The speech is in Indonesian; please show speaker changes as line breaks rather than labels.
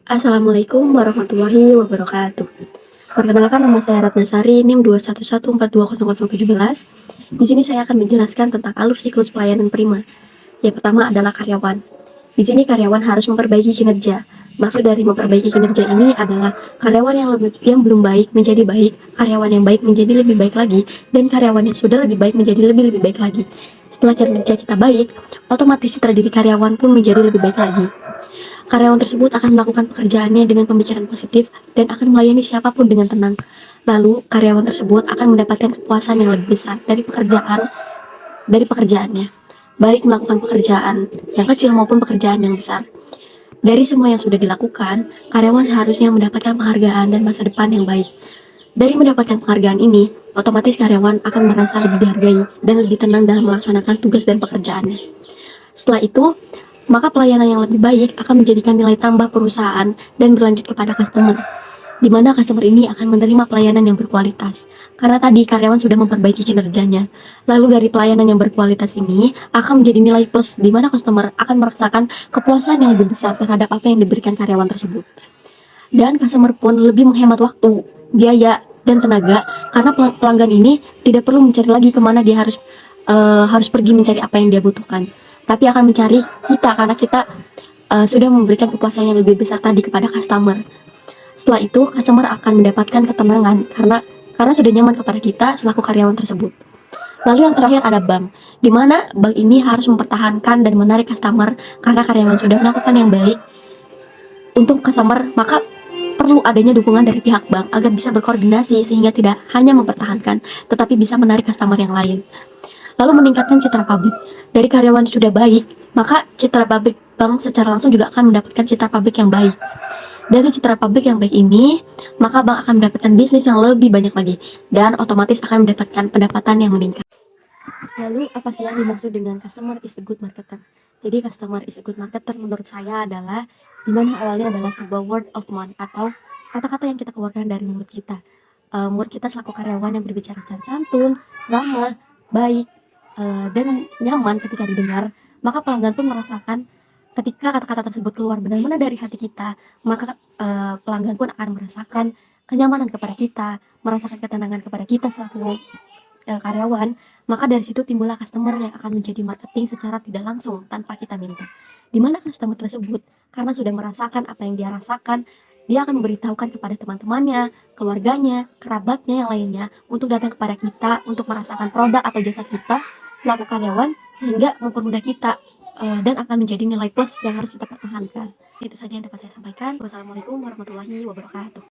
Assalamualaikum warahmatullahi wabarakatuh. Perkenalkan, nama saya Ratna Sari, NIM 211420017. Di sini saya akan menjelaskan tentang alur siklus pelayanan prima. Yang pertama adalah karyawan. Di sini karyawan harus memperbaiki kinerja. Maksud dari memperbaiki kinerja ini adalah karyawan yang belum baik menjadi baik, karyawan yang baik menjadi lebih baik lagi, dan karyawan yang sudah lebih baik menjadi lebih baik lagi. Setelah kinerja kita baik, otomatis citra diri karyawan pun menjadi lebih baik lagi. Karyawan tersebut akan melakukan pekerjaannya dengan pemikiran positif dan akan melayani siapapun dengan tenang. Lalu, karyawan tersebut akan mendapatkan kepuasan yang lebih besar dari pekerjaannya, baik melakukan pekerjaan yang kecil maupun pekerjaan yang besar. Dari semua yang sudah dilakukan, karyawan seharusnya mendapatkan penghargaan dan masa depan yang baik. Dari mendapatkan penghargaan ini, otomatis karyawan akan merasa lebih dihargai dan lebih tenang dalam melaksanakan tugas dan pekerjaannya. Setelah itu, maka pelayanan yang lebih baik akan menjadikan nilai tambah perusahaan dan berlanjut kepada customer, di mana customer ini akan menerima pelayanan yang berkualitas. Karena tadi karyawan sudah memperbaiki kinerjanya. Lalu dari pelayanan yang berkualitas ini akan menjadi nilai plus, di mana customer akan merasakan kepuasan yang lebih besar terhadap apa yang diberikan karyawan tersebut. Dan customer pun lebih menghemat waktu, biaya, dan tenaga, karena pelanggan ini tidak perlu mencari lagi kemana dia harus pergi mencari apa yang dia butuhkan, tapi akan mencari kita karena kita sudah memberikan kepuasan yang lebih besar tadi kepada customer. Setelah itu, customer akan mendapatkan ketenangan karena sudah nyaman kepada kita selaku karyawan tersebut. Lalu yang terakhir ada bank, di mana bank ini harus mempertahankan dan menarik customer karena karyawan sudah melakukan yang baik untuk customer, maka perlu adanya dukungan dari pihak bank agar bisa berkoordinasi sehingga tidak hanya mempertahankan, tetapi bisa menarik customer yang lain. Lalu meningkatkan citra pabrik. Dari karyawan sudah baik, maka citra pabrik bank secara langsung juga akan mendapatkan citra pabrik yang baik. Dari citra pabrik yang baik ini, maka bank akan mendapatkan bisnis yang lebih banyak lagi, dan otomatis akan mendapatkan pendapatan yang meningkat. Lalu apa sih yang dimaksud dengan customer is a good marketer? Jadi customer is a good marketer menurut saya adalah dimana awalnya adalah sebuah word of mouth atau kata-kata yang kita keluarkan dari mulut kita. Mulut kita selaku karyawan yang berbicara secara santun, ramah, baik, dan nyaman ketika didengar, maka pelanggan pun merasakan ketika kata-kata tersebut keluar benar-benar dari hati kita, maka pelanggan pun akan merasakan kenyamanan kepada kita, merasakan ketenangan kepada kita selaku karyawan, maka dari situ timbullah customer yang akan menjadi marketing secara tidak langsung tanpa kita minta. Di mana customer tersebut karena sudah merasakan apa yang dia rasakan, dia akan memberitahukan kepada teman-temannya, keluarganya, kerabatnya yang lainnya untuk datang kepada kita untuk merasakan produk atau jasa kita selaku karyawan sehingga mempermudah kita dan akan menjadi nilai plus yang harus kita pertahankan. Itu saja yang dapat saya sampaikan. Wassalamualaikum warahmatullahi wabarakatuh.